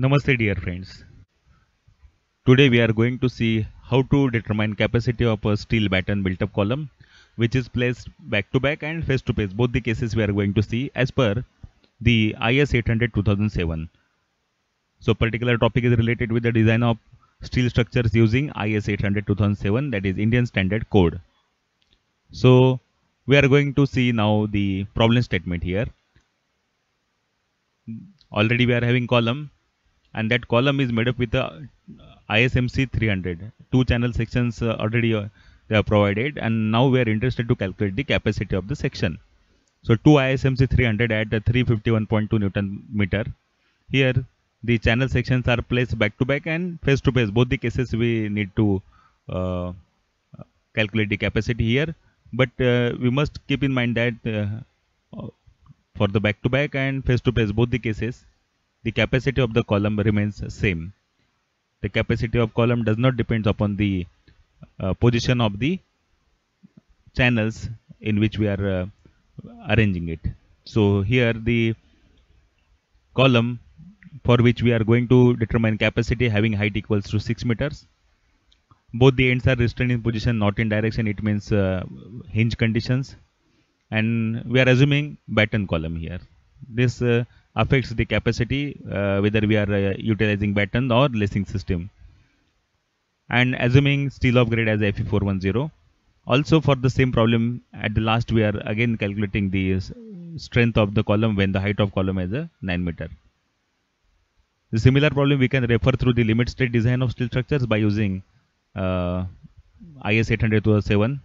Namaste dear friends. Today we are going to see how to determine capacity of a steel batten built up column which is placed back to back and face to face. Both the cases we are going to see as per the IS 800 2007. So particular topic is related with the design of steel structures using IS 800 2007, that is Indian Standard Code. So we are going to see now the problem statement here. Already we are having column, and that column is made up with the ISMC 300. Two channel sections already they are provided, and now we are interested to calculate the capacity of the section. So two ISMC 300 at 351.2 Newton meter. Here the channel sections are placed back to back and face to face. Both the cases we need to uh, calculate the capacity here, but we must keep in mind that for the back to back and face to face both the cases, the capacity of the column remains same. The capacity of column does not depend upon the position of the channels in which we are arranging it. So here the column for which we are going to determine capacity having height equals to 6 meters. Both the ends are restrained in position, not in direction. It means hinge conditions, and we are assuming batten column here. This affects the capacity whether we are utilizing batten or lacing system, and assuming steel of grade as Fe410. Also for the same problem, at the last we are again calculating the strength of the column when the height of column is 9 meter. The similar problem we can refer through the limit state design of steel structures by using IS 800 2007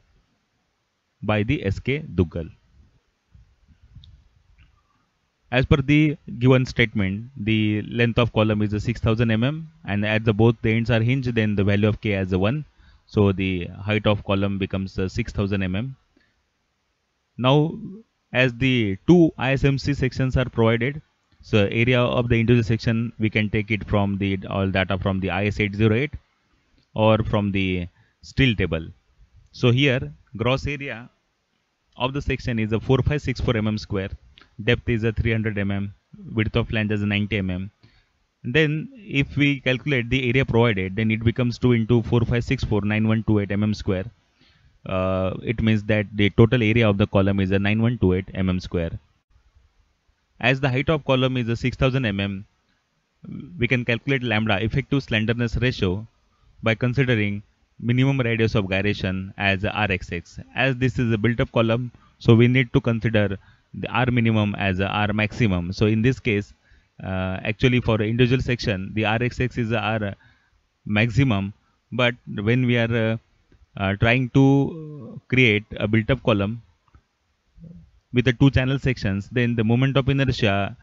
by the SK Duggal. As per the given statement, the length of column is 6000 mm, and at the both the ends are hinged, then the value of K as 1. So the height of column becomes 6000 mm. Now, as the two ISMC sections are provided, so area of the individual section we can take it from the all data from the IS 808 or from the steel table. So here gross area of the section is a 4564 mm square, depth is a 300 mm, width of flange is 90 mm. Then if we calculate the area provided, then it becomes 2 into 4564 9128 mm square. It means that the total area of the column is a 9128 mm square. As the height of column is a 6000 mm, we can calculate lambda effective slenderness ratio by considering minimum radius of gyration as Rxx. As this is a built up column, so we need to consider the R minimum as R maximum. So in this case, actually for individual section, the Rxx is R maximum, but when we are trying to create a built up column with the two channel sections, then the moment of inertia,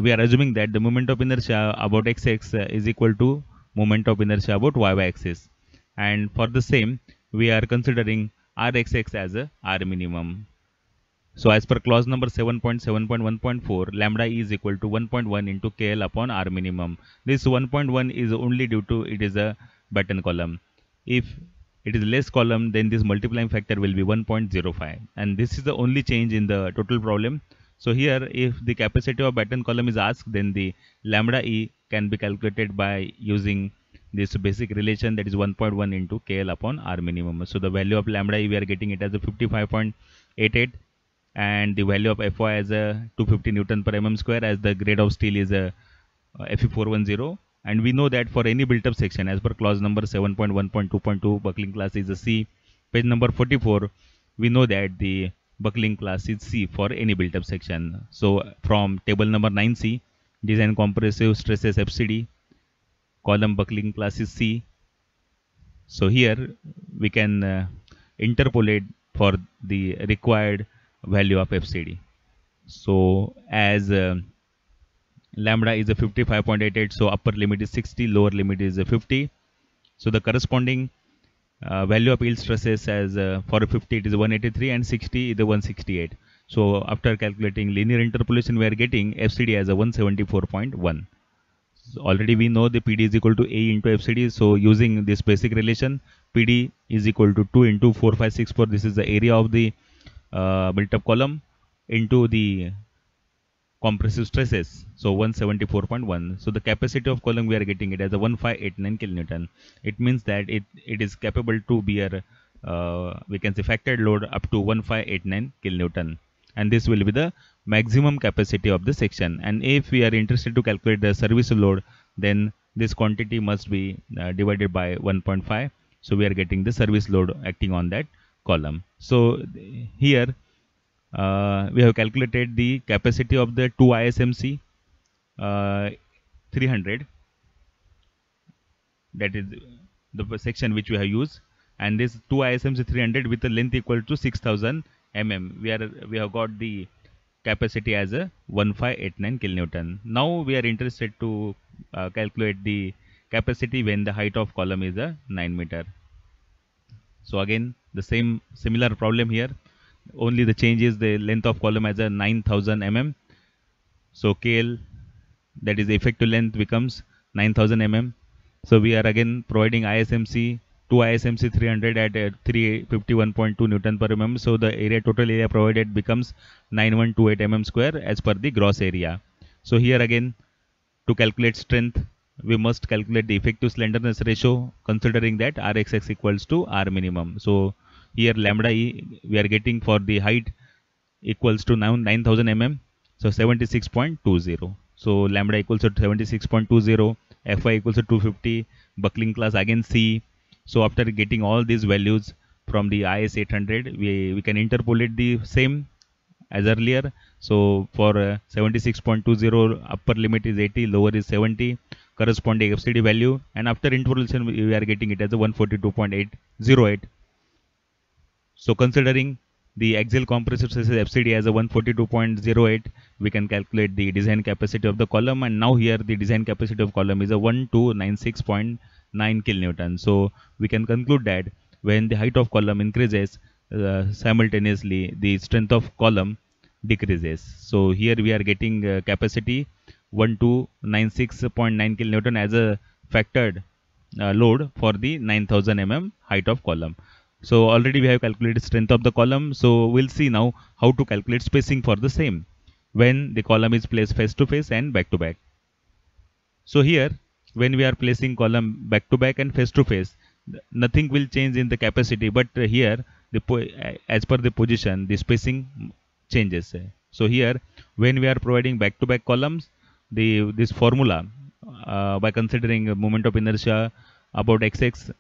we are assuming that the moment of inertia about xx is equal to moment of inertia about y axis, and for the same we are considering Rxx as a R minimum. So as per clause number 7.7.1.4, lambda is equal to 1.1 into KL upon R minimum. This 1.1 is only due to it is a batten column. If it is less column, then this multiplying factor will be 1.05, and this is the only change in the total problem. So here if the capacity of batten column is asked, then the lambda E can be calculated by using this basic relation, that is 1.1 into KL upon R minimum. So the value of lambda E we are getting it as a 55.88, and the value of Fy as a 250 Newton per mm square, as the grade of steel is a Fe410. And we know that for any built up section, as per clause number 7.1.2.2, buckling class is a C. Page number 44, we know that the buckling class is C for any built up section. So from table number 9C, design compressive stresses FCD, column buckling class is C. So here we can interpolate for the required value of FCD. So as lambda is a 55.88, so upper limit is 60, lower limit is 50. So the corresponding value of yield stresses as for 50 it is 183 and 60 is 168. So after calculating linear interpolation, we are getting FCD as a 174.1. So already we know the PD is equal to A into FCD. So using this basic relation, PD is equal to 2 into 4564. This is the area of the built up column into the compressive stresses. So 174.1. So the capacity of column we are getting it as a 1589 kilonewton. It means that it is capable to bear we can say factored load up to 1589 kilonewton, and this will be the maximum capacity of the section. And if we are interested to calculate the service load, then this quantity must be divided by 1.5. So we are getting the service load acting on that column. So here we have calculated the capacity of the 2 ISMC 300, that is the section which we have used, and this 2 ISMC 300 with a length equal to 6000 mm. We have got the capacity as a 1589 kilonewton. Now we are interested to calculate the capacity when the height of column is a 9 meter. So again the similar problem here, only the change is the length of column as a 9000 mm. So KL, that is the effective length, becomes 9000 mm. So we are again providing ISMC 2 ISMC 300 at 351.2 Newton per mm. So the total area provided becomes 9128 mm square as per the gross area. So here again, to calculate strength, we must calculate the effective slenderness ratio, considering that Rxx equals to R minimum. So here lambda E we are getting for the height equals to now 9000 mm. So 76.20. So lambda equals to 76.20, Fy equals to 250, buckling class again C. So after getting all these values from the IS 800, we can interpolate the same as earlier. So for 76.20, upper limit is 80, lower is 70, corresponding FCD value, and after interpolation we are getting it as a 142.808. So considering the axial compressive stresses FCD as a 142.08, we can calculate the design capacity of the column, and now here the design capacity of column is a 1296.9 kilonewton. So we can conclude that when the height of column increases, simultaneously the strength of column decreases. So here we are getting capacity 1296.9 kilonewton as a factored load for the 9000 mm height of column. So already we have calculated strength of the column. So we'll see now how to calculate spacing for the same when the column is placed face to face and back to back. So here when we are placing column back to back and face to face, nothing will change in the capacity, but here as per the position the spacing changes. So here when we are providing back to back columns, this formula by considering moment of inertia about xx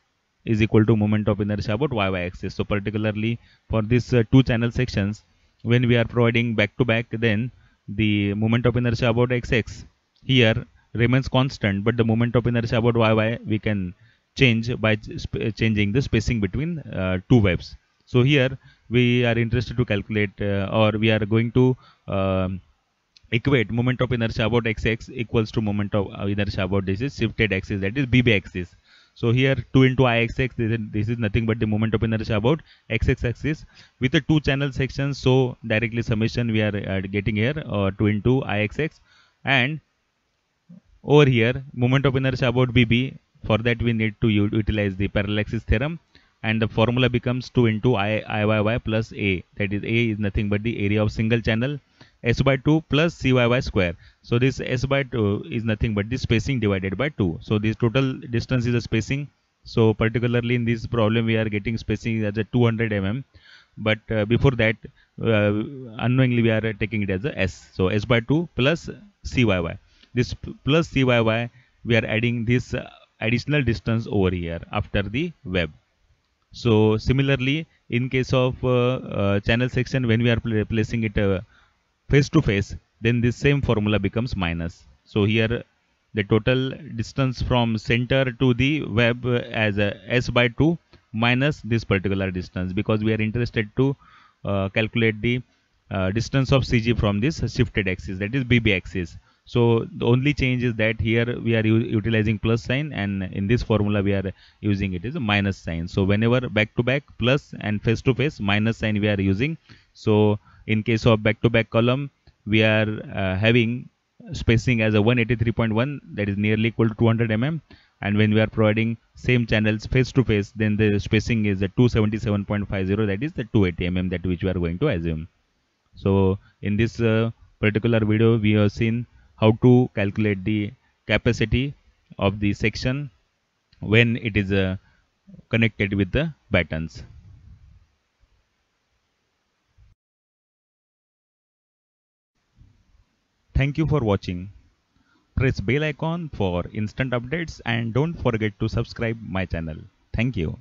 is equal to moment of inertia about y axis. So particularly for these two channel sections, when we are providing back to back, then the moment of inertia about xx here remains constant, but the moment of inertia about y we can change by changing the spacing between two webs. So here we are interested to calculate or we are going to equate moment of inertia about xx equals to moment of inertia about this is shifted axis, that is BB axis. So here 2 into Ixx, this is nothing but the moment of inertia about xx axis with the two channel sections. So directly summation we are getting here 2 into Ixx, and over here moment of inertia about BB. For that we need to utilize the parallel axis theorem, and the formula becomes 2 into Iyy plus A, that is A is nothing but the area of single channel, S by 2 plus Cyy square. So this S by 2 is nothing but the spacing divided by 2. So this total distance is a spacing. So particularly in this problem we are getting spacing as a 200 mm, but before that unknowingly we are taking it as a S. So S by 2 plus Cyy. This plus Cyy, we are adding this additional distance over here after the web. So similarly in case of channel section, when we are placing it face to face, then this same formula becomes minus. So here the total distance from center to the web as a S by 2 minus this particular distance, because we are interested to calculate the distance of CG from this shifted axis, that is BB axis. So the only change is that here we are utilizing plus sign, and in this formula we are using it as a minus sign. So whenever back to back plus and face to face, minus sign we are using. So in case of back to back column, we are having spacing as a 183.1, that is nearly equal to 200 mm, and when we are providing same channels face to face, then the spacing is a 277.50, that is the 280 mm that which we are going to assume. So in this particular video we have seen how to calculate the capacity of the section when it is connected with the batons. Thank you for watching. Press bell icon for instant updates and don't forget to subscribe my channel. Thank you.